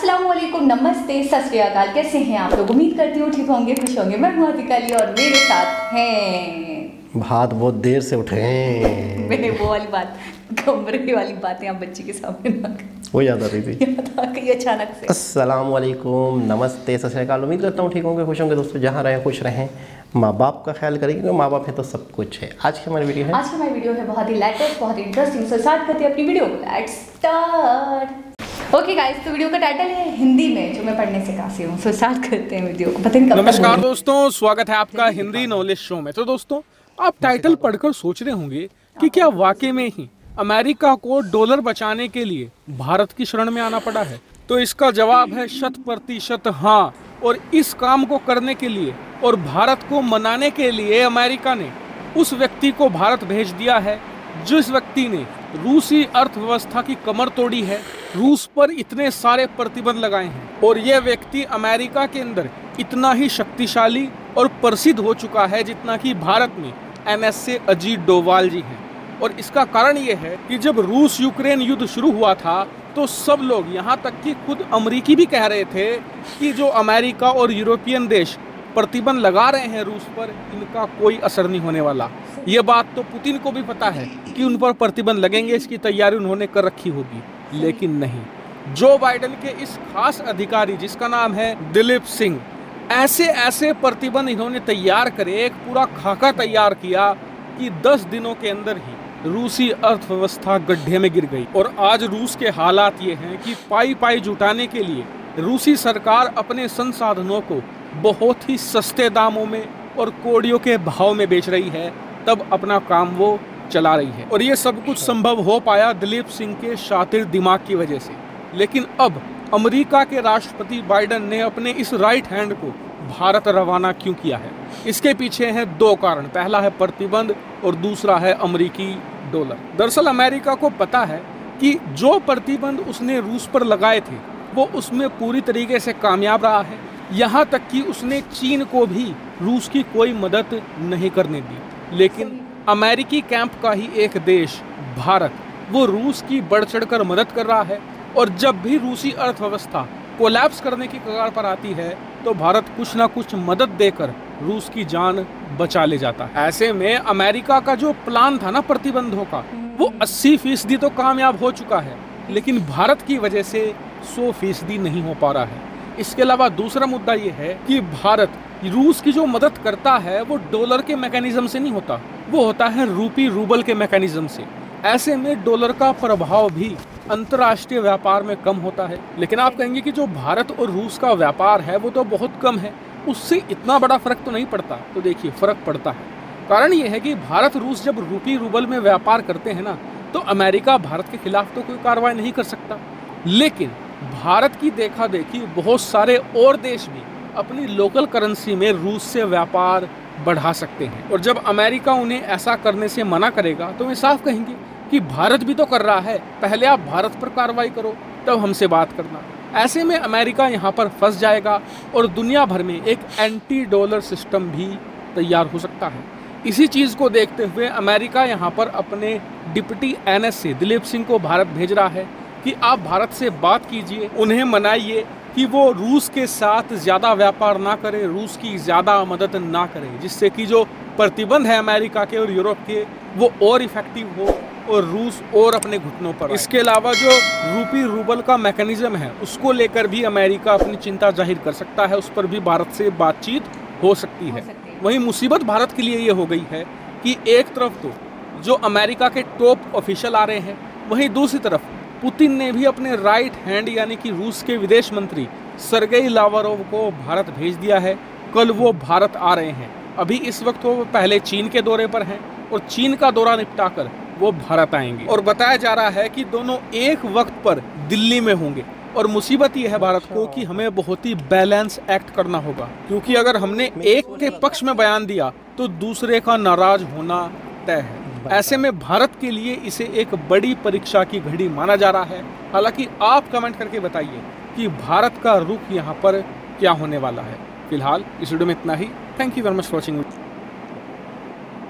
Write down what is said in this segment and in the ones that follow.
अस्सलामुअलैकुम, नमस्ते, सत श्री अकाल। कैसे हैं आप लोग? उम्मीद करती हूँ ठीक होंगे, खुश होंगे। मैं हूँ अतिका अली और मेरे साथ हैं भात बहुत देर से उठे हैं। मैंने वो वाली बात, कमरे वाली बातें आप बच्चे के सामने ना करें। वो याद आ रही थी, याद आ गई अचानक से। अस्सलामुअलैकुम, नमस्ते, सत श्री अकाल। उम्मीद करता हूँ ठीक होंगे, खुश होंगे। दोस्तों जहाँ रहें खुश रहें, माँ बाप का ख्याल करें क्योंकि माँ बाप है तो सब कुछ है। आज की हमारी वीडियो है, आज की हमारी वीडियो है बहुत ही लेटेस्ट, बहुत ही इंटरेस्टिंग। सो स्टार्ट करते हैं अपनी वीडियो को। Let's start. ओके गाइस, तो वीडियो का टाइटल है हिंदी में, जो मैं पढ़ने से काफी हूँ। सो स्टार्ट करते हैं वीडियो को। पता नहीं कब। नमस्कार दोस्तों, स्वागत है आपका हिंदी नॉलेज शो में। तो दोस्तों, आप टाइटल पढ़कर सोच रहे होंगे कि क्या वाकई में ही अमेरिका को डॉलर बचाने के लिए भारत की शरण में आना पड़ा है? तो इसका जवाब है 100% हाँ। और इस काम को करने के लिए और भारत को मनाने के लिए अमेरिका ने उस व्यक्ति को भारत भेज दिया है जिस व्यक्ति ने रूसी अर्थव्यवस्था की कमर तोड़ी है, रूस पर इतने सारे प्रतिबंध लगाए हैं। और यह व्यक्ति अमेरिका के अंदर इतना ही शक्तिशाली और प्रसिद्ध हो चुका है जितना कि भारत में NSA अजीत डोवाल जी हैं। और इसका कारण ये है कि जब रूस यूक्रेन युद्ध शुरू हुआ था तो सब लोग, यहाँ तक कि खुद अमरीकी भी कह रहे थे कि जो अमेरिका और यूरोपियन देश प्रतिबंध लगा रहे हैं रूस पर, इनका कोई असर नहीं होने वाला। ये बात तो पुतिन को भी पता है कि उन पर प्रतिबंध लगेंगे, इसकी तैयारी उन्होंने कर रखी होगी। लेकिन नहीं, जो बाइडेन के इस खास अधिकारी जिसका नाम है दिलीप सिंह, ऐसे प्रतिबंध इन्होंने तैयार करे, एक पूरा खाका तैयार किया कि 10 दिनों के अंदर ही रूसी अर्थव्यवस्था गड्ढे में गिर गई। और आज रूस के हालात ये हैं कि पाई जुटाने के लिए रूसी सरकार अपने संसाधनों को बहुत ही सस्ते दामों में और कौड़ियों के भाव में बेच रही है, तब अपना काम वो चला रही है। और ये सब कुछ संभव हो पाया दिलीप सिंह के शातिर दिमाग की वजह से। लेकिन अब अमेरिका के राष्ट्रपति बाइडेन ने अपने इस राइट हैंड को भारत रवाना क्यों किया है? इसके पीछे हैं 2 कारण। पहला है प्रतिबंध और दूसरा है अमेरिकी डॉलर। दरअसल अमेरिका को पता है कि जो प्रतिबंध उसने रूस पर लगाए थे वो उसमें पूरी तरीके से कामयाब रहा है। यहाँ तक कि उसने चीन को भी रूस की कोई मदद नहीं करने दी। लेकिन अमेरिकी कैंप का ही एक देश भारत, वो रूस की बढ़ चढ़कर मदद कर रहा है। और जब भी रूसी अर्थव्यवस्था कोलैप्स करने की कगार पर आती है तो भारत कुछ ना कुछ मदद देकर रूस की जान बचा ले जाता है। ऐसे में अमेरिका का जो प्लान था ना प्रतिबंधों का, वो 80% तो कामयाब हो चुका है, लेकिन भारत की वजह से 100% नहीं हो पा रहा है। इसके अलावा दूसरा मुद्दा ये है कि भारत रूस की जो मदद करता है वो डॉलर के मैकेनिज्म से नहीं होता, वो होता है रूबल के मैकेनिज्म से। ऐसे में डॉलर का प्रभाव भी अंतर्राष्ट्रीय व्यापार में कम होता है। लेकिन आप कहेंगे कि जो भारत और रूस का व्यापार है वो तो बहुत कम है, उससे इतना बड़ा फर्क तो नहीं पड़ता। तो देखिए, फर्क पड़ता है। कारण ये है कि भारत रूस जब रूबल में व्यापार करते हैं ना, तो अमेरिका भारत के खिलाफ तो कोई कार्रवाई नहीं कर सकता। लेकिन भारत की देखा देखी बहुत सारे और देश भी अपनी लोकल करेंसी में रूस से व्यापार बढ़ा सकते हैं। और जब अमेरिका उन्हें ऐसा करने से मना करेगा तो वे साफ कहेंगे कि भारत भी तो कर रहा है, पहले आप भारत पर कार्रवाई करो तब हमसे बात करना। ऐसे में अमेरिका यहाँ पर फंस जाएगा और दुनिया भर में एक एंटी डॉलर सिस्टम भी तैयार हो सकता है। इसी चीज़ को देखते हुए अमेरिका यहाँ पर अपने डिप्टी NSA दिलीप सिंह को भारत भेज रहा है कि आप भारत से बात कीजिए, उन्हें मनाइए कि वो रूस के साथ ज़्यादा व्यापार ना करे, रूस की ज़्यादा मदद ना करे, जिससे कि जो प्रतिबंध है अमेरिका के और यूरोप के वो और इफेक्टिव हो और रूस और अपने घुटनों पर। इसके अलावा जो रूबल का मैकेनिज्म है उसको लेकर भी अमेरिका अपनी चिंता जाहिर कर सकता है, उस पर भी भारत से बातचीत हो सकती है। वहीं मुसीबत भारत के लिए ये हो गई है कि एक तरफ तो जो अमेरिका के टॉप ऑफिशियल आ रहे हैं, वहीं दूसरी तरफ पुतिन ने भी अपने राइट हैंड यानी कि रूस के विदेश मंत्री सर्गेई लावरोव को भारत भेज दिया है। कल वो भारत आ रहे हैं। अभी इस वक्त वो पहले चीन के दौरे पर हैं और चीन का दौरा निपटाकर वो भारत आएंगे। और बताया जा रहा है कि दोनों एक वक्त पर दिल्ली में होंगे। और मुसीबत ये है भारत को कि हमें बहुत ही बैलेंस एक्ट करना होगा, क्योंकि अगर हमने एक के पक्ष में बयान दिया तो दूसरे का नाराज होना तय है। ऐसे में भारत के लिए इसे एक बड़ी परीक्षा की घड़ी माना जा रहा है। हालांकि आप कमेंट करके बताइए कि भारत का रुख यहाँ पर क्या होने वाला है। फिलहाल इस वीडियो में इतना ही। Thank you very much for watching.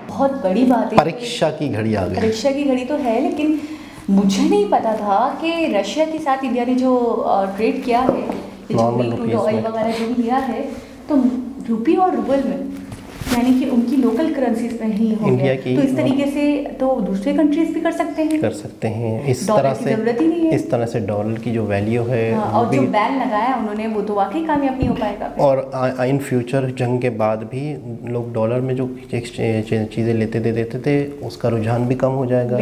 बहुत बड़ी बात है, परीक्षा की घड़ी आ गई। परीक्षा की घड़ी तो है, लेकिन मुझे नहीं पता था कि रशिया के साथ इंडिया ने जो ट्रेड किया है, नॉर्मल जो ऑयल वगैरह जो भी लिया है, तो रुपी और रूबल में, यानी कि उनकी लोकल करेंसीज में ही हो इंडिया गया। की, तो इस तरीके से तो दूसरे कंट्रीज भी कर सकते हैं, इस तरह से जरूरत ही नहीं है। इस तरह से डॉलर की जो वैल्यू है और जो बैन लगाया उन्होंने वो तो वाकई कामयाब नहीं हो पाएगा। और इन फ्यूचर जंग के बाद भी लोग डॉलर में जो चीज़ें देते थे उसका रुझान भी कम हो जाएगा,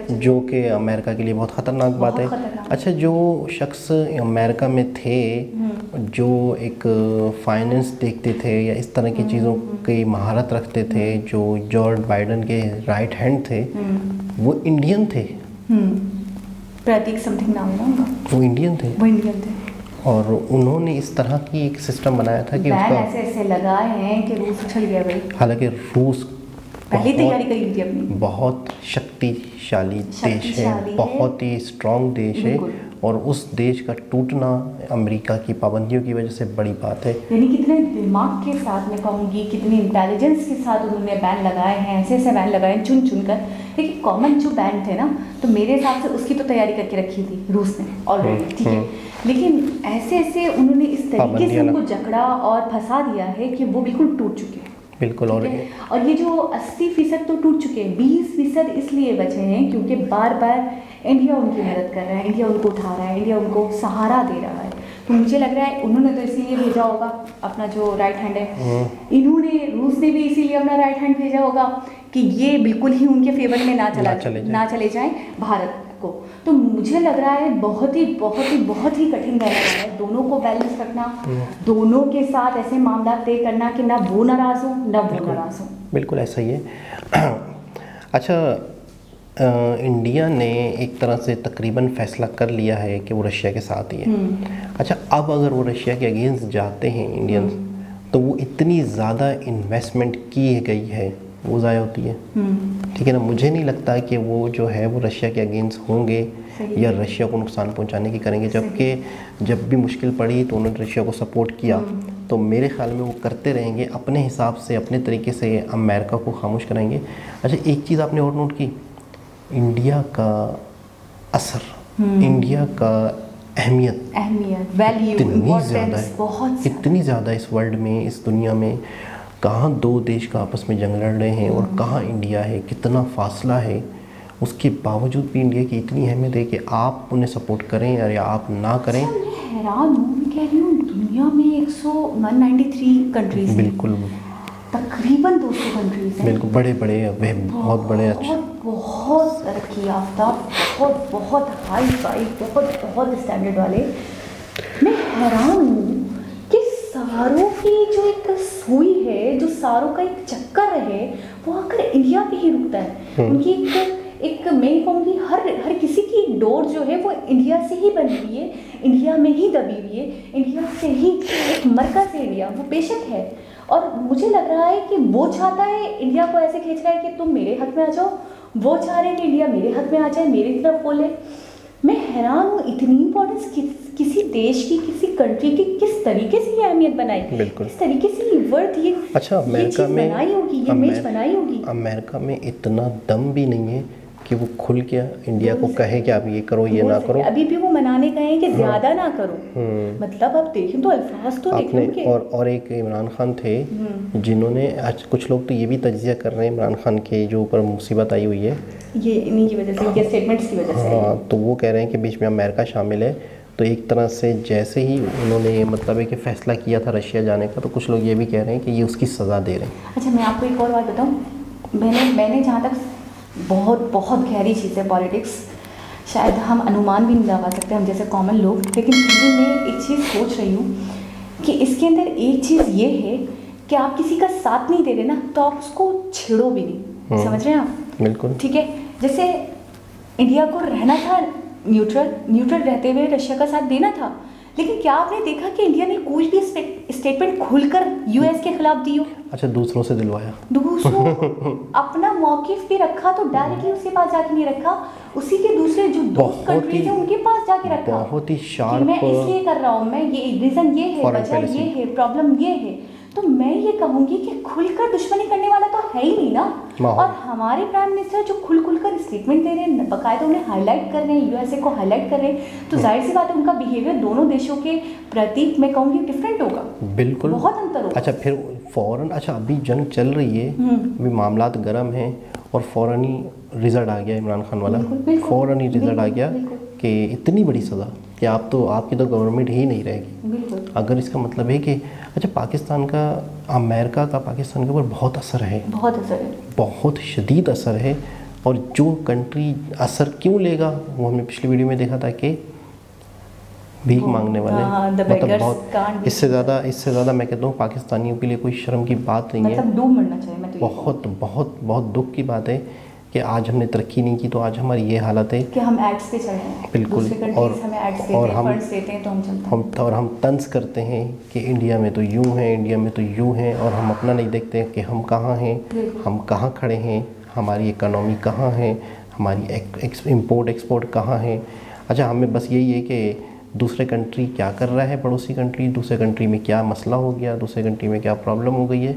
जो कि अमेरिका के लिए बहुत ख़तरनाक बात है। अच्छा, जो शख्स अमेरिका में थे जो एक फाइनेंस देखते थे या इस तरह की चीज़ों की महारत रखते थे, जो जॉर्ज बाइडेन के राइट हैंड थे, वो इंडियन थे। प्रतीक समथिंग नाम है उनका, वो इंडियन थे। और उन्होंने इस तरह की एक सिस्टम बनाया था कि उसका ऐसे लगाए हैं कि रूस उछल गया भाई। हालांकि रूस पहले तैयारी करी थी अपनी, बहुत शक्तिशाली देश है, बहुत ही स्ट्रॉन्ग देश है, और उस देश का टूटना अमेरिका की पाबंदियों की वजह से बड़ी बात है। यानी कितने दिमाग के साथ मैं कहूँगी, कितनी इंटेलिजेंस के साथ उन्होंने बैन लगाए हैं, ऐसे बैन लगाए हैं चुन चुन कर। लेकिन कॉमन जो बैन थे ना, तो मेरे हिसाब से उसकी तो तैयारी करके रखी थी रूस ने ऑलरेडी, ठीक है। लेकिन ऐसे उन्होंने इस तरीके से उनको जकड़ा और फंसा दिया है कि वो बिल्कुल टूट चुके हैं। बिल्कुल। और ये जो 80% तो टूट चुके हैं, 20% इसलिए बचे हैं क्योंकि बार बार इंडिया उनकी मदद कर रहा है, इंडिया उनको उठा रहा है, इंडिया उनको सहारा दे रहा है। तो मुझे लग रहा है उन्होंने तो इसीलिए भेजा होगा अपना जो राइट हैंड है, इन्होंने रूस ने भी इसीलिए अपना राइट हैंड भेजा होगा कि ये बिल्कुल ही उनके फेवर में ना चले जाएं भारत को। तो मुझे लग रहा है बहुत ही कठिन रह रहा है दोनों को बैलेंस रखना, दोनों के साथ ऐसे मामला तय करना कि ना वो नाराज़ हो ना वो नाराज़ हो। बिल्कुल ऐसा ही है। अच्छा, इंडिया ने एक तरह से तकरीबन फैसला कर लिया है कि वो रशिया के साथ ही है। अच्छा, अब अगर वो रशिया के अगेंस्ट जाते हैं इंडियंस, तो वो इतनी ज़्यादा इन्वेस्टमेंट की गई है वो ज़ाया होती है, ठीक है ना। मुझे नहीं लगता कि वो जो है वो रशिया के अगेंस्ट होंगे या रशिया को नुकसान पहुंचाने की करेंगे, जबकि जब भी मुश्किल पड़ी तो उन्होंने रशिया को सपोर्ट किया। तो मेरे ख्याल में वो करते रहेंगे अपने हिसाब से, अपने तरीके से अमेरिका को खामोश कराएंगे। अच्छा, एक चीज़ आपने और नोट की, इंडिया का असर, इंडिया का अहमियत, वैल्यू, इतनी ज़्यादा इस वर्ल्ड में, इस दुनिया में। कहाँ दो देश का आपस में जंग लड़ रहे हैं और कहाँ इंडिया है, कितना फासला है, उसके बावजूद भी इंडिया की इतनी अहमियत है कि आप उन्हें सपोर्ट करें या आप ना करें। मैं हैरान हूँ, मैं कह रही हूँ दुनिया में 193 कंट्रीज, बिल्कुल तकरीबन 200 कंट्रीज हैं, बिल्कुल बड़े बहुत बड़े, बहुत तरक्की याफ्ता, बहुत हाई फाई, बहुत स्टैंडर्ड वाले। मैं हैरान हूँ कि सारों की जो एक सुई है, जो सारों का एक चक्कर है, वो आकर इंडिया पे ही रुकता है। उनकी एक मैं कहूँगी हर किसी की डोर जो है वो इंडिया से ही बनी हुई है, इंडिया में ही दबी हुई है, इंडिया से ही एक मरकज़ इंडिया वो बेशक है। और मुझे लग रहा है कि वो चाहता है, इंडिया को ऐसे खींच रहा है कि तुम मेरे हक में आ जाओ, वो चाह रहे हैं कि इंडिया मेरे हक में आ जाए, मेरी तरफ बोले। मैं हैरान हूँ, इतनी इंपॉर्टेंस किसी देश की, किसी कंट्री की किस तरीके से ये अहमियत बनाई, किस तरीके से ये वर्थ, ये अच्छा अमेरिका में बनाई होगी, ये इमेज बनाई होगी। अमेरिका में इतना दम भी नहीं है कि वो खुल के इंडिया को कहे कि आप ये करो ये ना करो। अभी भी वो मनाने का है कि ज़्यादा ना करो, मतलब आप देखें तो अल्फाज तो देखें उनके। और एक इमरान खान थे जिन्होंने, आज कुछ लोग तो ये भी तजिया कर रहे हैं इमरान खान के जो ऊपर मुसीबत आई हुई है ये इन्हीं की वजह से, इनके स्टेटमेंट्स की वजह से। हाँ, तो वो कह रहे हैं कि बीच में अमेरिका शामिल है। तो एक तरह से जैसे ही उन्होंने मतलब है कि फ़ैसला किया था रशिया जाने का, तो कुछ लोग ये भी कह रहे हैं कि ये उसकी सज़ा दे रहे हैं। अच्छा, मैं आपको एक और बात बताऊँ, मैंने जहाँ तक बहुत गहरी चीज़ है पॉलिटिक्स, शायद हम अनुमान भी नहीं लगा सकते हम जैसे कॉमन लोग, लेकिन फिर भी मैं एक चीज़ सोच रही हूँ कि इसके अंदर एक चीज़ ये है कि आप किसी का साथ नहीं दे रहे ना, तो आप उसको छेड़ो भी नहीं। समझ रहे हैं आप? बिल्कुल ठीक है। जैसे इंडिया को रहना था न्यूट्रल रहते हुए रशिया का साथ देना था, लेकिन क्या आपने देखा कि इंडिया ने कोई भी स्टेटमेंट खुलकर यूएस के खिलाफ दी हो? अच्छा, दूसरों से दिलवाया, दूसरों अपना मौकिफ भी रखा, तो डायरेक्टली उसके पास जाके नहीं रखा, उसी के दूसरे जो दोस्त कंट्रीज हैं उनके पास जाके रखा। बहुत ही शार्प, मैं इसलिए कर रहा हूँ, मैं ये रीज़न ये है, वजह ये है, प्रॉब्लम ये है। तो मैं ये कहूँगी कि खुलकर दुश्मनी करने वाला तो है ही नहीं ना। माहौल। और हमारे प्राइम मिनिस्टर जो खुलकर स्टेटमेंट दे रहे हैं, बाकायदा उन्हें हाईलाइट कर रहे हैं, यूएसए को हाईलाइट कर रहे हैं, तो जाहिर सी बात है उनका बिहेवियर दोनों देशों के प्रति मैं कहूँगी डिफरेंट होगा। बिल्कुल बहुत अंतर होगा। अच्छा फिर फ़ौरन, अच्छा अभी जंग चल रही है, अभी मामलात गर्म हैं और फ़ौरन ही रिजल्ट आ गया इमरान खान वाला, फ़ौरन ही रिजल्ट आ गया कि इतनी बड़ी सज़ा कि आप तो, आपकी तो गवर्नमेंट ही नहीं रहेगी। अगर इसका मतलब है कि अच्छा पाकिस्तान का, अमेरिका का पाकिस्तान के ऊपर बहुत असर है, बहुत असर है, बहुत शदीद असर है। और जो कंट्री असर क्यों लेगा वो हमने पिछली वीडियो में देखा था कि भीख मांगने वाले, मतलब बहुत, इससे ज़्यादा मैं कहता हूँ पाकिस्तानियों के लिए कोई शर्म की बात नहीं है, मतलब डूब मरना चाहिए। मैं तो बहुत बहुत बहुत दुख की बात है कि आज हमने तरक्की नहीं की तो आज हमारी ये हालत है कि हम एड्स पे चल रहे हैं। बिल्कुल। और हमें एड्स देते हैं, फंड्स देते हैं तो हम चलते हैं। और हम तंज करते हैं कि इंडिया में तो यूँ है, इंडिया में तो यूँ है, और हम अपना नहीं देखते हैं कि हम कहाँ हैं, हम कहाँ खड़े हैं, हमारी इकनॉमी कहाँ है, हमारी इम्पोर्ट एक्सपोर्ट कहाँ है। अच्छा हमें बस यही है कि दूसरे कंट्री क्या कर रहा है, पड़ोसी कंट्री, दूसरे कंट्री में क्या मसला हो गया, दूसरे कंट्री में क्या प्रॉब्लम हो गई है,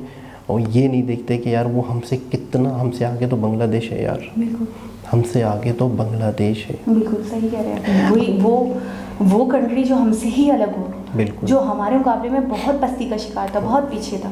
और ये नहीं देखते कि यार वो हमसे कितना, हमसे आगे तो बांग्लादेश है यार, हमसे आगे तो बांग्लादेश है। बिल्कुल सही कह रहे हैं। वही वो कंट्री जो हमसे ही अलग हो, बिल्कुल, जो हमारे मुकाबले में बहुत पस्ती का शिकार था, बहुत पीछे था,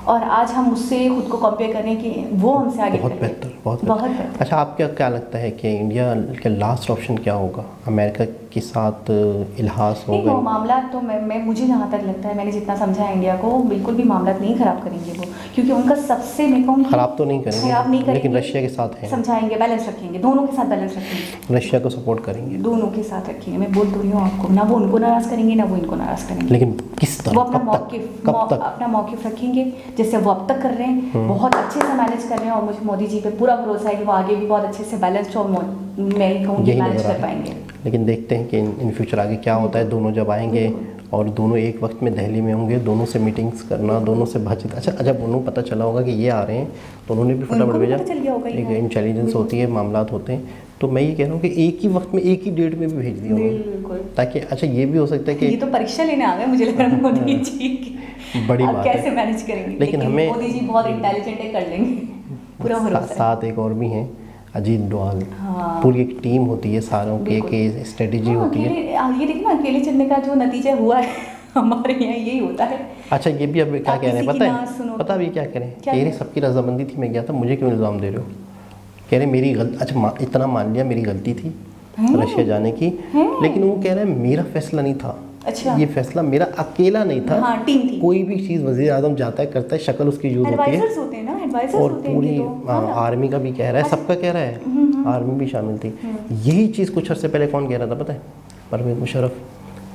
और आज हम उससे खुद को कंपेयर करें कि वो हमसे आगे बहुत बेहतर, बहुत बेहतर। अच्छा आपको क्या लगता है कि इंडिया का लास्ट ऑप्शन क्या होगा, अमेरिका के साथ इल्हास होगा? वो मामला तो मुझे जहाँ तक लगता है, मैंने जितना समझा इंडिया को, बिल्कुल भी मामला नहीं खराब करेंगे वो, क्योंकि उनका सबसे मैं कहूँगी खराब तो नहीं करेंगे, लेकिन रशिया के साथ है, समझाएंगे, बैलेंस रखेंगे, दोनों के साथ बैलेंस रखेंगे, रशिया को सपोर्ट करेंगे, दोनों के साथ रखेंगे। मैं बोल तो रही हूँ आपको, ना वो उनको नाराज़ करेंगे ना वो इनको नाराज़ करेंगे, लेकिन किस तरह, वो अपना मौक़िफ़ रखेंगे जैसे वो अब तक कर रहे हैं, बहुत अच्छे से मैनेज कर रहे हैं, और मुझे मोदी जी पे पूरा भरोसा है कि वो आगे भी बहुत अच्छे से बैलेंस और मैं कहूँगी मैनेज कर पाएंगे। लेकिन देखते हैं कि इन फ्यूचर आगे क्या होता है। दोनों जब आएंगे और दोनों एक वक्त में दिल्ली में होंगे, दोनों से मीटिंग्स करना, दोनों से बातचीत। अच्छा जब उन्होंने पता चला होगा कि ये आ रहे हैं तो उन्होंने भी फटाफट भेजा, एक इंटेलिजेंस होती है, मामलात होते हैं, तो मैं ये कह रहा हूँ कि एक ही वक्त में एक ही डेट में भी भेज दिया उन्होंने, ताकि अच्छा ये भी हो सकता है कि ये तो परीक्षा लेने आ गए मुझे लग रहा है मोदी जी की, बड़ी बात कैसे मैनेज करेंगे, लेकिन हमें मोदी जी बहुत इंटेलिजेंट है, कर लेंगे, पूरा भरोसा है। साथ एक और भी हैं, अजीत डोवाल, पूरी एक टीम होती है सारों की, एक स्ट्रेटेजी होती है। ये देखना अकेले चलने का जो नतीजा हुआ है हमारे यहाँ यही होता है। अच्छा ये भी अब क्या कह रहे हैं पता है अभी क्या करें, कह रहे सबकी रजामंदी थी, मैं गया था, मुझे क्यों इल्ज़ाम दे रहे हो, कह रहे मेरी गलती, अच्छा इतना मान लिया मेरी गलती थी रशिया जाने की, लेकिन वो कह रहे हैं मेरा फैसला नहीं था। अच्छा ये फैसला मेरा अकेला नहीं था, हाँ, टीम थी। कोई भी चीज़ वज़ीर आज़म जाता है करता है, शक्ल उसकी यूज़ होती है, होते हैं ना, और पूरी आर्मी का भी कह रहा है, सबका कह रहा है, आर्मी भी शामिल थी। यही चीज़ कुछ अर्से पहले कौन कह रहा था पता है, परवेज़ मुशर्रफ।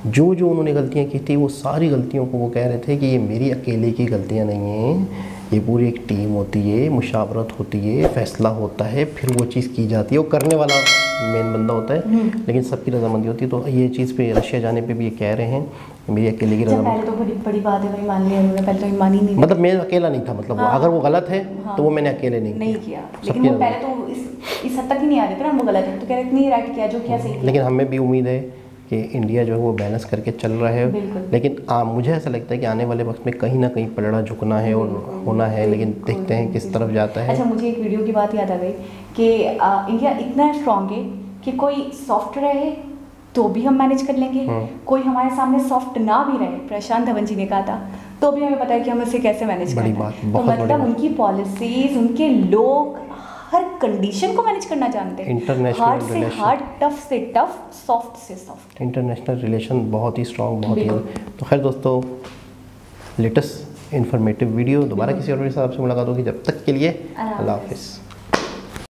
जो उन्होंने गलतियाँ की थी वो सारी गलतियों को वो कह रहे थे कि ये मेरी अकेले की गलतियाँ नहीं हैं, ये पूरी एक टीम होती है, मुशावरत होती है, फैसला होता है, फिर वो चीज़ की जाती है, वो करने वाला मेन बंदा होता है, लेकिन सबकी रजामंदी होती है। तो ये चीज़ पे रशिया जाने पे भी ये कह रहे हैं मेरी अकेले की रजामंदी। पहले तो बड़ी बात है भाई, मान लिया उन्होंने, पहले तो मानी नहीं, मतलब मैं अकेला नहीं था, मतलब अगर वो गलत है तो वो मैंने अकेले नहीं किया, लेकिन वो पहले तो इस हद तक ही नहीं आ रहे थे ना, वो गलत है तो कह रहे नहीं राइट किया, जो किया सही। लेकिन हमें भी उम्मीद है कि इंडिया जो है वो बैलेंस करके चल रहा है, लेकिन मुझे ऐसा लगता है कि आने वाले वक्त में कहीं ना कहीं पलड़ा झुकना है और होना है, लेकिन देखते हैं किस तरफ जाता है। अच्छा मुझे एक वीडियो की बात याद आ गई कि इंडिया इतना स्ट्रांग है कि कोई सॉफ्ट रहे तो भी हम मैनेज कर लेंगे, कोई हमारे सामने सॉफ्ट ना भी रहे, प्रशांत धवन जी ने कहा था, तो भी हमें पता है कि हम उसे कैसे मैनेज करना है। तो मतलब उनकी पॉलिसीज, उनके लोग हर कंडीशन को मैनेज करना जानते हैं, हार्ड से हार्ड, टफ से टफ, सॉफ्ट से सॉफ्ट। इंटरनेशनल रिलेशन बहुत ही स्ट्रॉन्ग, बहुत ही। तो खैर दोस्तों, लेटेस्ट इन्फॉर्मेटिव वीडियो दोबारा किसी और के साथ आपसे मुलाकात होगी, जब तक के लिए अल्लाह हाफिज़।